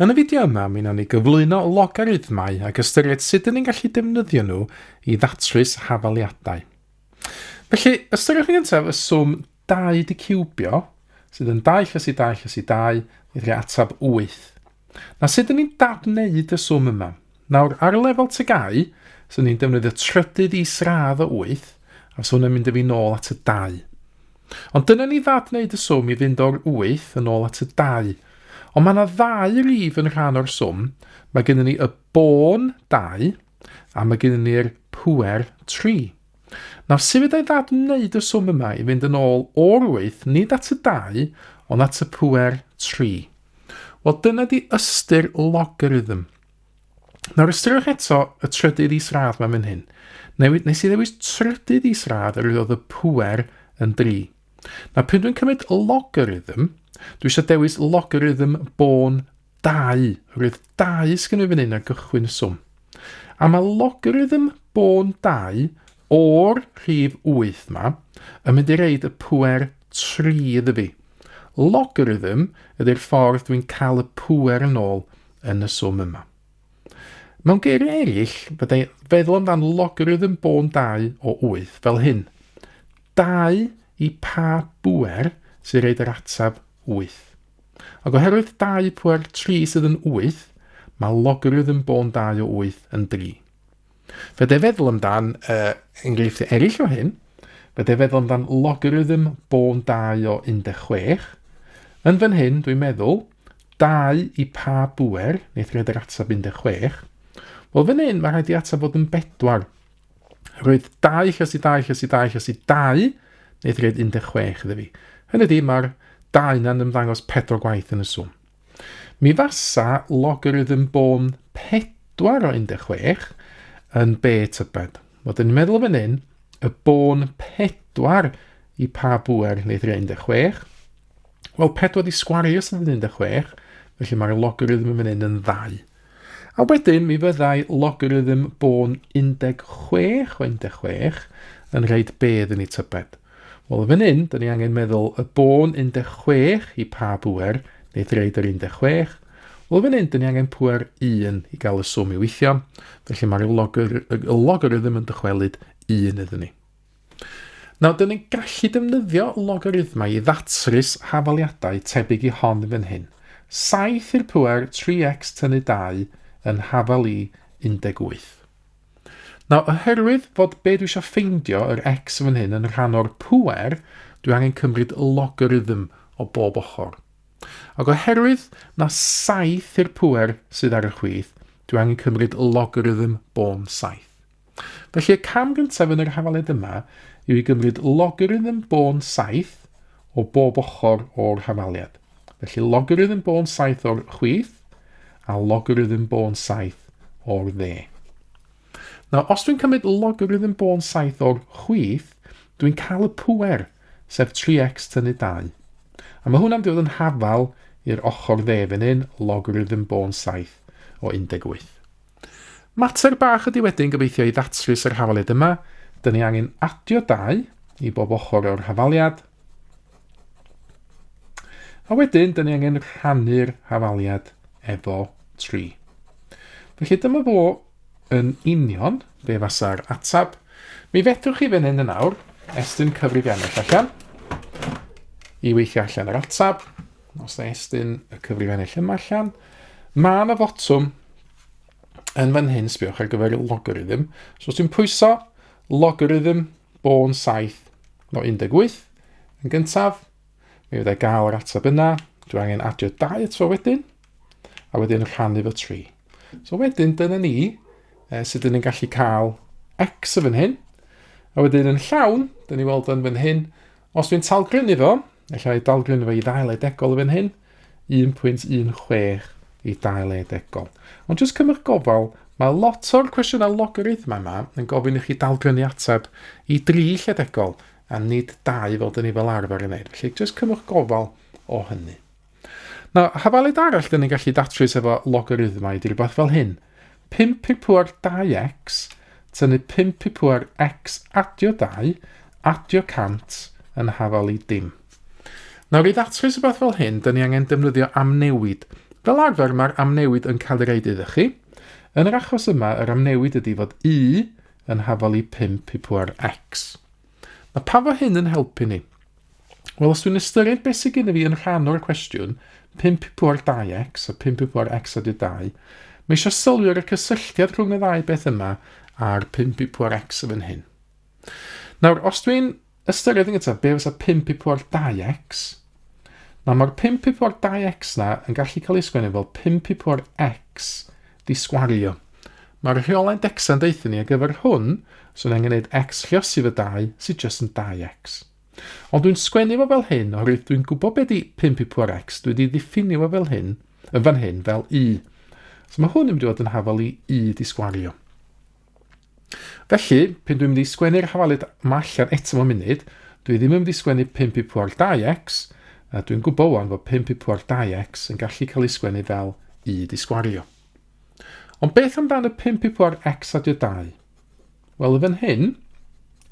Yn y fideo yma, mi wnawn ni gyflwyno logarithmau ac ystyried sut ydyn ni'n gallu defnyddio nhw i ddatrys hafaliadau. Felly, ystyriwch yn gyntaf y swm 2 di ciwbio, sydd yn 2 + 2 + 2, i'r atab 8. Na sut ydyn ni'n dadwneud y swm yma? Nawr, ar y lefel tygau, so ni'n defnyddio trydydd isradd o 8, a so hwnna'n mynd â fi nôl at y 2. Ond dyna ni ddadwneud y swm i fynd o'r 8 yn ôl at y 2. Ond mae yna 2 rif yn rhan o'r swm. Mae gennym ni y bôn 2 a mae gennym ni'r pŵer 3. Nawr, sut fydda i ddadwneud y swm yma i fynd yn ôl o'r 8, nid at y 2, ond at y pŵer 3? Wel, dyna di ystyr logarithm. Nawr, ystyriwch eto y trydydd isradd yma fan hyn. Nes i ddewis trydydd isradd yr oedd y pŵer yn 3. Nawr, pryd dwi'n cymryd logarithm, dwi eisiau dewis logarithm bôn 2. Roedd 2 sgynnu fan hyn ar gychwyn y swm. A mae logarithm bôn 2 o'r rhif 8 yma yn mynd i reid y pŵer 3 iddo fi. Logarithm ydy'r ffordd dwi'n cael y pŵer yn ôl yn y swm yma. Mewn geiriau eraill, byddai feddwl amdan logarithm bôn 2 o 8 fel hyn. 2 i pa bŵer sy'n reid yr atab 8. Ac oherwydd 2 pŵer 3 sydd yn 8, mae logarithm bôn 2 o 8 yn 3. Fydde feddwl amdan enghreifftiau eraill o hyn, fydde feddwl amdan logarithm bôn 2 o 16. Yn fan hyn, dwi'n meddwl, 2 i pa bŵer, wneith reid yr atab 16. Wel, fan hyn, mae rhaid i atab fod yn 4. Roedd 2 + 2 + 2 + 2, wneith reid 16 iddo fi. Hynny ydi, mae'r 2 na'n ymddangos 4 gwaith yn y swm. Mi fasa logarithm bôn 4 o 16 yn b tybed. Wel, dyn ni'n meddwl fan hyn, y bôn 4 i pa bŵer wneith reid 16. Wel, 4 di sgwario sydd yn 16, felly mae'r logarithm fan hyn yn 2. A wedyn, mi fyddai logarithm bôn 16 o 16 yn reid b yn ei tybed. Wel, fan hyn, dyn ni angen meddwl y bôn 16 i pa bŵer, wneith reid yr 16. Wel, fan hyn, dyn ni angen pŵer 1 i gael y swm i weithio, felly mae'r logarithm yn dychwelyd 1 iddyn ni. Nawr, dyn ni'n gallu defnyddio logarithmau i ddatrys hafaliadau tebyg i hon fan hyn. 7 i'r pŵer 3x tynnu 2 yn hafalu 18. Nawr, oherwydd fod be dwi eisiau ffeindio yr x fan hyn yn rhan o'r pŵer, dwi angen cymryd logarithm o bob ochr. Ac oherwydd na 7 i'r pŵer sydd ar y chwith, dwi angen cymryd logarithm bôn 7. Felly, y cam gyntaf yn yr hafaliad yma yw i gymryd logarithm bôn 7 o bob ochr o'r hafaliad. Felly, logarithm bôn 7 o'r chwith a logarithm bôn 7 o'r dde. Nawr, os dwi'n cymryd logarithm bôn 7 o'r chwith, dwi'n cael y pŵer, sef 3x tynnu 2. A mae hwnna'n dod yn hafal i'r ochr dde fan hyn, logarithm bôn 7 o 18. Mater bach ydi wedyn gobeithio i ddatrys yr hafaliad yma. Dyn ni angen adio 2 i bob ochr o'r hafaliad. A wedyn, dyn ni angen rhannu'r hafaliad efo 3. Felly dyma fo yn union, be fasa'r atab. Mi fedrwch chi fan hyn yn awr, estyn cyfrifiannau allan, i weithio allan yr atab. Os da estyn y cyfrifiannau yma allan. Mae yna fotwm yn fan hyn, sbiwch ar gyfer y logarithm. So os dwi'n pwyso logarithm bôn 7 o 18, yn gyntaf, mi fyddai gael yr atab yna. Dwi'n angen adio 2 eto wedyn, a wedyn rhannu fo 3. So wedyn, dyna ni, sydd ni'n gallu cael x o fan hyn, a wedyn yn llawn, dyn ni weld yn fan hyn, os dwi'n talgrynu fo, allai dalgrynu fo i ddau ledegol o fan hyn, 1.16 i ddau ledegol. Ond jyst cymryd gofal, mae lot o'r cwestiynau logarithma yma yn gofyn i chi dalgrynu ateb i 3 ledegol, a nid 2 fel dyn ni fel arfer yn neud. Felly, jyst cymryd gofal o hynny. Nawr, hafaliad arall dyn ni'n gallu datrys efo logarithmau ydy'r rhywbeth fel hyn. 5 i'r pŵer 2x tynnu 5 i'r pŵer x adio 2 adio 100 yn hafalu dim. Nawr, i ddatrys rhywbeth fel hyn, dyn ni angen defnyddio amnewid Fel arfer mae'r amnewid yn cael ei reid iddo chi. Yn yr achos yma, yr amnewid ydy fod i yn hafalu 5 i pŵer x. Mae pa fo hyn yn helpu ni? Wel, os dwi'n ystyried beth sydd gen i fi yn rhan o'r cwestiwn, 5 i pŵer 2x a 5 i pŵer x ydy 2, mae eisiau sylwi ar y cysylltiad rhwng y ddau beth yma a'r 5 i pŵer x yn hyn. Nawr, os dwi'n ystyried yn gyntaf, be fysa 5 i pŵer 2x, mae'r 5 i pŵer 2x na yn gallu cael ei sgwennu fel 5 i pŵer x di sgwario. Mae'r rheolau'n decsa'n deithio ni ar gyfer hwn, so ni'n gwneud x lluosi fy 2 sydd jyst yn 2x. Ond dwi'n sgwennu fo fel hyn, oherwydd dwi'n gwybod beth di 5 i pŵer x, dwi wedi ddiffinio fo fel hyn, yn fan hyn fel i. So mae hwn yn mynd i fod yn hafalu i di sgwario. Felly, pan dwi'n mynd i sgwennu'r hafalydd yma allan eto mewn munud, dwi ddim yn mynd i sgwennu 5 i pŵer 2x, a dwi'n gwybod wan fod 5 i pŵer 2x yn gallu cael ei sgwennu fel i di sgwario. Ond beth amdano 5 i pŵer x a 2? Wel, y fan hyn,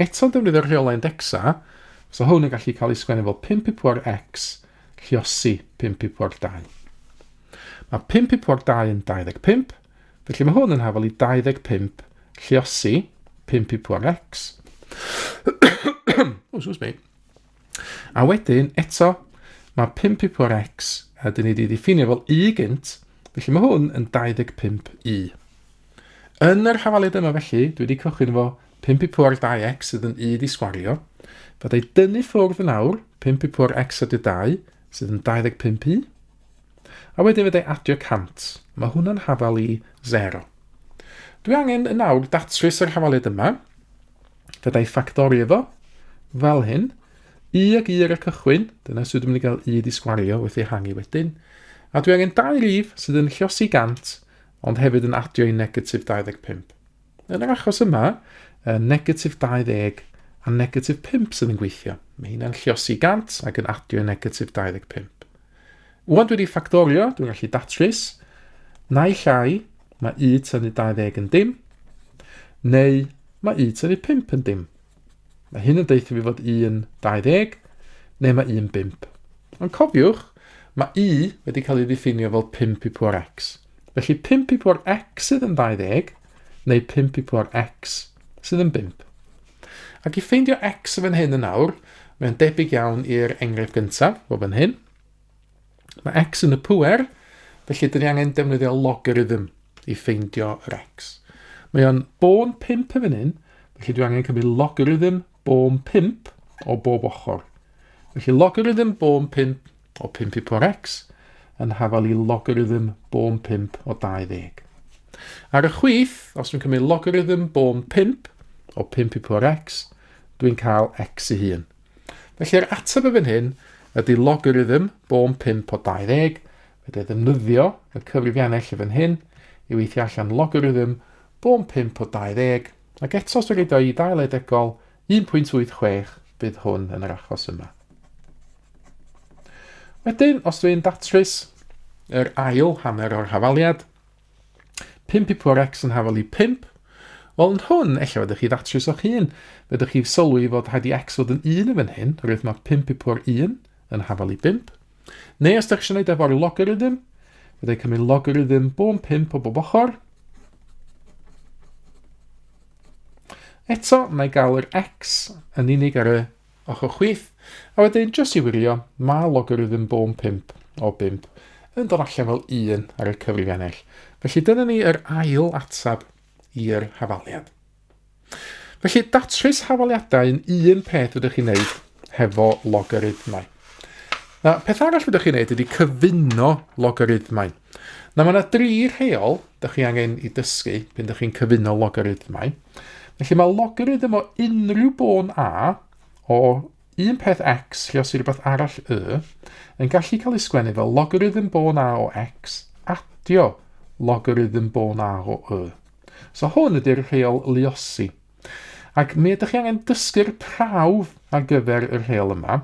eto'n defnyddio'r rheolau'n dexa, so hwn yn gallu cael ei sgwennu fel 5 i pŵer x lluosi 5 i pŵer 2. Mae 5 i pŵer 2 yn 25, felly mae hwn yn hafalu 25 lluosi 5 i pŵer x. A wedyn, eto, mae 5 i pŵer x, a dyn ni wedi ddiffinio fel i gynt, felly mae hwn yn 25i. Yn yr hafalydd yma felly, dwi wedi cychwyn efo 5 i pŵer 2x sydd yn i di sgwario, fyddai dynnu ffwrdd yn awr 5 i pŵer x a 2 sydd yn 25i, a wedyn fyddai adio 100. Mae hwnna'n hafalu 0. Dwi angen yn awr datrys yr hafalydd yma, fyddai ffactorio fo, fel hyn, i ag i ar y cychwyn, dyna sydd yn mynd i gael i di sgwario wrth ei hangi wedyn, a dwi angen 2 rif sydd yn lluosi 100, ond hefyd yn adio i negatif 25. Yn yr achos yma, negatif 20 a negatif 5 sydd yn gweithio. Mae hynna'n lluosi 100 ac yn adio i negatif 25. Wwan dwi wedi ffactorio, dwi'n gallu datrys, na i llai, mae i tynnu 20 yn dim, neu mae i tynnu 5 yn dim. Mae hyn yn deithio fi fod i yn 20, neu mae i yn 5. Ond cofiwch, mae i wedi cael ei ddiffinio fel 5 i pŵer x. Felly 5 i pŵer x sydd yn 20, neu 5 i pŵer x sydd yn 5. Ac i ffeindio x fan hyn yn awr, mae'n debyg iawn i'r enghraifft gyntaf, o fan hyn. Mae x yn y pŵer, felly dyn ni angen defnyddio logarithm i ffeindio yr x. Mae o'n bôn 5 fan hyn, felly dwi angen cymryd logarithm bôn 5 o bob ochr. Felly logarithm bôn 5 o 5 i pŵer x yn hafalu logarithm bôn 5 o 20. Ar y chwith, os dwi'n cymryd logarithm bôn 5 o 5 i pŵer x, dwi'n cael x i hun. Felly'r ateb y fan hyn ydy logarithm bôn 5 o 20, fydde ddefnyddio y cyfrifiannell y fan hyn i weithio allan logarithm bôn 5 o 20, ac eto os dwi'n reid o i ddailedegol 1.86 bydd hwn yn yr achos yma. Wedyn, os dwi'n datrys yr ail hanner o'r hafaliad, 5 i pŵer x yn hafalu 5, wel, yn hwn, eich fyddwch chi datrys o'ch hun. Fyddwch chi sylwi fod rhaid i x fod yn 1 yn fan hyn, oherwydd mae 5 i pŵer 1 yn hafalu 5. Neu os ydych chi'n gwneud efo'r logarithm, fyddai cymryd logarithm bôn 5 o bob ochr. Eto, mae gael yr x yn unig ar y ochr chwith, a wedyn, jyst i wirio, mae logarithm bôn 5 o 5 yn dod allan fel 1 ar y cyfrifiannell. Felly dyna ni yr ail atab i'r hafaliad. Felly, datrys hafaliadau yn un peth ydych chi'n neud hefo logarithmau. Na, peth arall ydych chi'n neud ydy cyfuno logarithmau. Na, mae yna 3 rheol ydych chi angen i dysgu pan ydych chi'n cyfuno logarithmau. Felly, mae logarithm o unrhyw bôn a o un peth x lluosi rhywbeth arall y yn gallu cael ei sgwennu fel logarithm bôn a o x adio logarithm bôn a o y. So hwn ydy'r rheol luosi. Ac mi ydych chi angen dysgu'r prawf ar gyfer y rheol yma.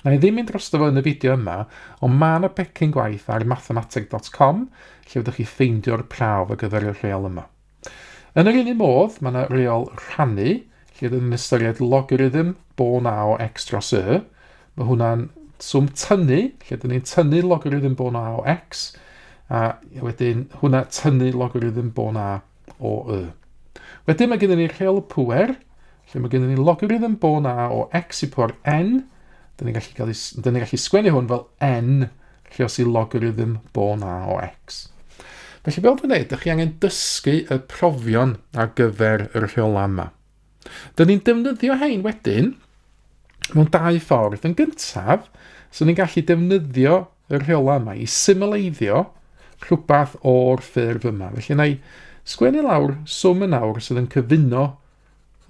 Na i ddim mynd drosto fo yn y fideo yma, ond mae yna becyn gwaith ar mathematic.com lle ydych chi ffeindio'r prawf ar gyfer y rheol yma. Yn yr un modd, mae yna reol rhannu, lle ydych chi'n ystyried logarithm bôn a o x dros y. Mae hwnna'n swm tynnu, lle ydych ni'n tynnu logarithm bôn a o x, a wedyn hwnna tynnu logarithm bon a o y. Wedyn mae gennym ni rheol pŵer, lle mae gennym ni logarithm bon a o x I power n. Dyn ni'n gallu sgwennu hwn fel n, lle os I logarithm bon a o x. Felly fel dwi'n dweud, ydych chi angen dysgu y profion ar gyfer y rheolau yma. Dyn ni'n defnyddio hein wedyn mewn dau ffordd. Yn gyntaf, so ni'n gallu defnyddio y rheolau yma I symleiddio rhywbeth o'r ffurf yma. Felly na I sgwennu lawr swm yn awr sydd yn cyfuno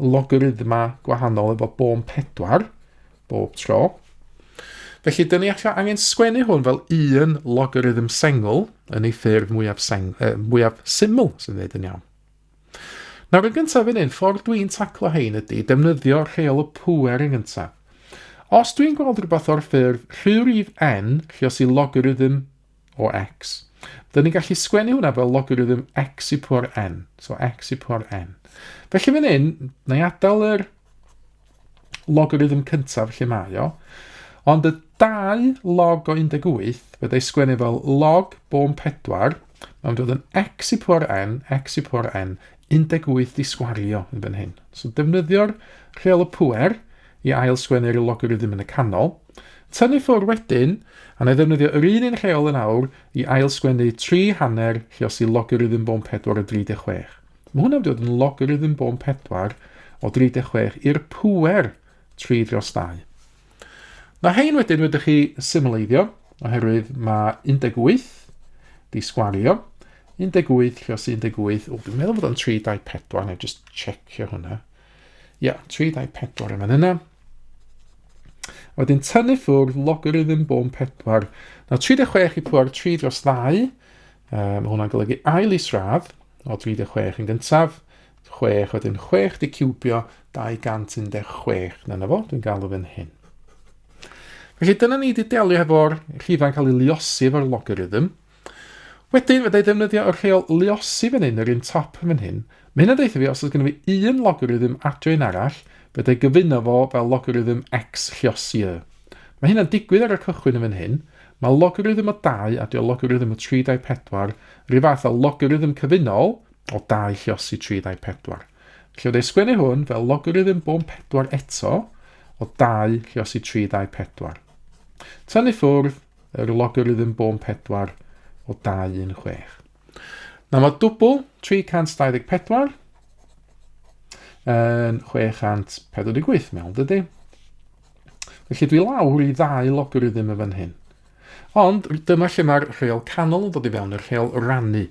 logarithma gwahanol efo bon 4 bob tro. Felly, dyn ni angen sgwennu hwn fel un logarithm sengl yn ei ffurf mwyaf syml, sy'n dweud yn iawn. Nawr yn gyntaf yn un, ffordd dwi'n taclo hein ydy defnyddio rheol y pŵer yn gyntaf. Os dwi'n gweld rhywbeth o'r ffurf rhyw n, lle os I logarithm o x, dyn ni'n gallu sgwennu hwnna fel logarithm x I power n. So x I power n. Felly fan hyn, na I adael yr logarithm cyntaf lle mae o, ond y 2 log o 18, byddai sgwennu fel log bon 4, mae'n dod yn x I power n, 18 di sgwario yn fan hyn. So defnyddio'r rheol y pŵer I ail sgwennu'r logarithm yn y canol. Tynnu ffwrdd wedyn, a na I ddefnyddio yr un rheol yn awr I ail sgwennu 3 hanner lle os I logarithm bon 4 o 36. Mae hwnna'n dod yn logarithm bon 4 o 36 i'r pŵer 3 dros 2. Na hein wedyn wedych chi symleiddio, oherwydd mae 18 di sgwario. 18 lle os 18, dwi'n meddwl bod o'n 3, 2, 4, neu just checio hwnna. Ia, 3, 2, 4 yma yna. Wedyn tynnu ffwrdd logarithm bon 4. Nawr 36 I pŵer 3 dros 2, mae hwnna'n golygu ail isradd o 36 yn gyntaf. 6, wedyn 6 di ciwbio 216. Dyna fo, dwi'n galw fe'n hyn. Felly dyna ni wedi delio efo'r rhifau'n cael ei luosi efo'r logarithm. Wedyn, fydda I ddefnyddio yr rheol luosi fan hyn, yr un top fan hyn. Mae hynny'n deitha fi, os oes gennym fi un logarithm adre un arall, fydda I gyfuno fo fel logarithm x lluosi y. Mae hynna'n digwydd ar y cychwyn fan hyn. Mae logarithm o 2 a dio logarithm o 3, 2, 4, rhyw fath o logarithm cyfunol o 2 lluosi 3, 2, 4. Felly fydda I sgwennu hwn fel logarithm bon 4 eto o 2 lluosi 3, 2, 4. Tynnu ffwrdd yr logarithm bon 4 o 216. Nawr mae dwbl 324 yn 648 mewn, dydy? Felly dwi lawr I 2 logarithm y fan hyn. Ond dyma lle mae'r rheol canol yn dod I fewn, yr rheol rannu.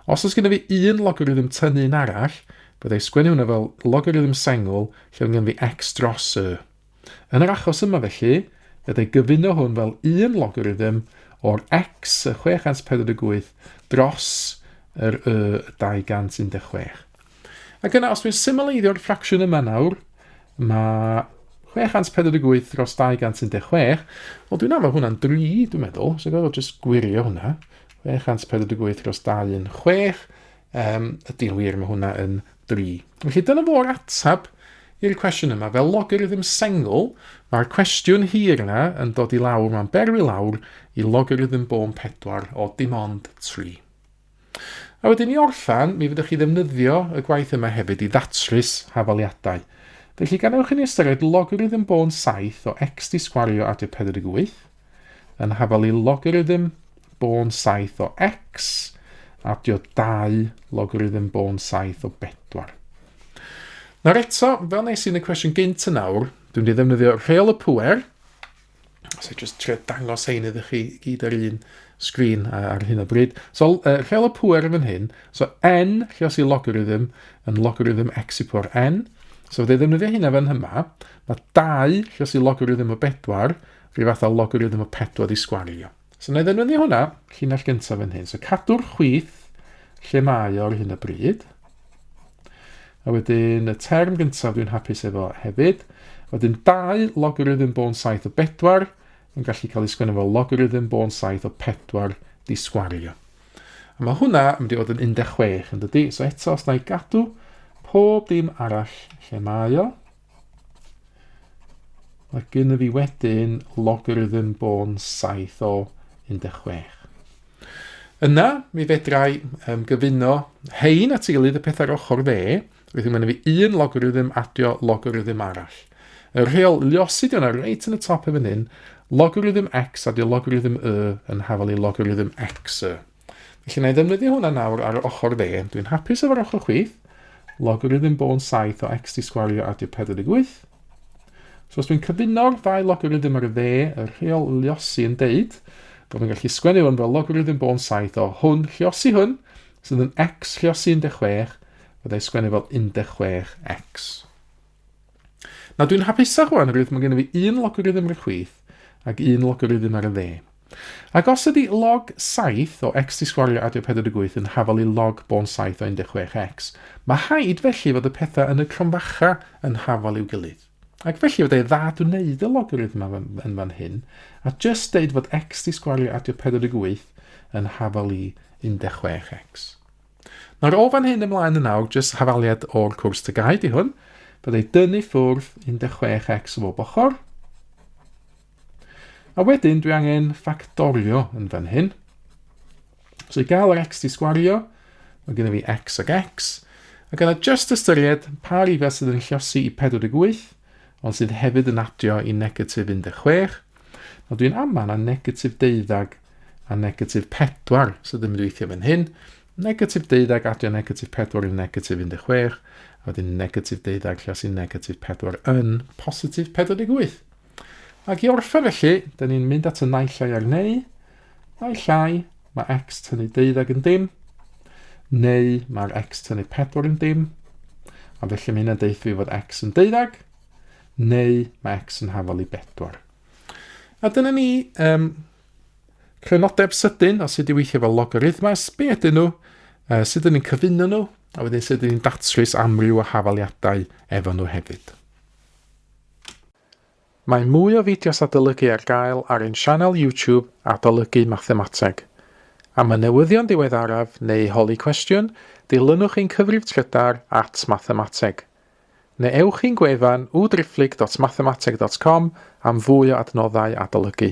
Os oes gennym fi un logarithm tynnu un arall, byddai sgwennu hwnna fel logarithm sengl lle yn gennym fi x dros y. Yn yr achos yma felly, byddai gyfuno hwn fel un logarithm o'r x 648 dros yr 216. Ac yna, os dwi'n symleiddio'r ffracsiwn yma nawr, mae 648 dros 216, wel dwi'n meddwl hwnna'n 3, dwi'n meddwl, so gwneud jyst gwirio hwnna. 648 dros 216, ydy'n wir mae hwnna yn 3. Felly dyna fo'r atab i'r cwestiwn yma. Fel logarithm sengl, mae'r cwestiwn hir yna yn dod I lawr, mae'n berwi lawr I logarithm bon 4 o dim ond 3. A wedyn I orffan, mi fyddwch chi ddefnyddio y gwaith yma hefyd I ddatrys hafaliadau. Felly ganewch chi ystyried logarithm bon 7 o x di sgwario at y 48 yn hafalu logarithm bon 7 o x at y 2 logarithm bon 7 o 4. Nawr eto, fel nes i'n y cwestiwn gynt yn nawr, dwi'n wedi ddefnyddio rheol y pŵer. So just trio dangos hein iddo chi gyd ar un sgrin ar hyn o bryd. So rheol y pŵer yn fan hyn. So n lle os I logarithm yn logarithm x I power n. So fydde ddefnyddio hynna fan hyma. Mae 2 lle os I logarithm o 4, rhyw fath o logarithm o 4 di sgwario. So na I ddefnyddio hwnna, llinell gyntaf fan hyn. So cadw'r chwith lle mae o ar hyn o bryd. A wedyn y term gyntaf dwi'n hapus efo hefyd. Wedyn 2 logarithm bon 7 o 4 yn gallu cael ei sgwennu fel logarithm bon 7 o 4 di sgwario. A mae hwnna yn mynd I fod yn 16 yn dydy. So eto, os na I gadw pob dim arall lle mae o. Mae gynnu fi wedyn logarithm bon 7 o 16. Yna, mi fedrai gyfuno hein at ei gilydd y peth ar ochr dde, felly mae'n fi un logarithm adio logarithm arall. Y rheol liosi di hwnna reit yn y top efo hyn, logarithm x adio logarithm yn hafalu logarithm x. Felly na i ddefnyddio hwnna nawr ar y ochr dde. Dwi'n hapus efo'r ochr chwith. Logarithm bon 7 o x di sgwario adio 48. So os dwi'n cyfuno'r ddau logarithm ar y dde, y rheol liosi yn deud bod fi'n gallu sgwennu hwn fel logarithm bon 7 o hwn liosi hwn, sydd yn x liosi 16, byddai sgwennu fel 16x. Na dwi'n hapusach rwan, rwydd mae gen i fi un logarithm ar y chwith ac un logarithm ar y dde. Ac os ydy log 7 o x di sgwario adio 48 yn hafalu log bon 7 o 16x, mae haid felly fod y pethau yn y cronfacha yn hafalu i'w gilydd. Ac felly fod ei ddad wneud y logarithm yn fan hyn, a just deud fod x di sgwario adio 48 yn hafalu 16x. Nawr o fan hyn ymlaen yn awr, just hafaliad o'r cwrs tygau di hwn, byddai dynnu ffwrdd 16x o bob ochr. A wedyn dwi angen ffactorio yn fan hyn. So i gael yr x di sgwario, mae gen i fi x ag x, ac yna just ystyried pa rifau sydd yn lluosi i 48, ond sydd hefyd yn adio i negatif 16. Nawr dwi'n aman a negatif 12 a negatif 4 sydd yn mynd i weithio fan hyn. Negatif 12 adio negatif 4 i negatif 16, a wedyn negatif 12 lluosi negatif 4 yn positif 48. Ac i orffen felly, da ni'n mynd at y naill llai ar neu. Naill llai, mae x tynnu 12 yn dim. Neu mae'r x tynnu 4 yn dim. A felly mae hynny'n deud fi fod x yn 12. Neu mae x yn hafalu 4. A dyna ni crynodeb sydyn o sut i weithio fel logarithmau. Be ydyn nhw? Sut ydyn ni'n cyfuno nhw? A wedyn sut ydyn ni'n datrys amryw o hafaliadau efo nhw hefyd. Mae mwy o fideos adolygu ar gael ar ein sianel YouTube Adolygu Mathemateg. Am y newyddion diweddaraf neu holi cwestiwn, dilynwch ein cyfrif trydar @mathemateg. Neu ewch i'n gwefan www.mathemateg.com am fwy o adnoddau adolygu.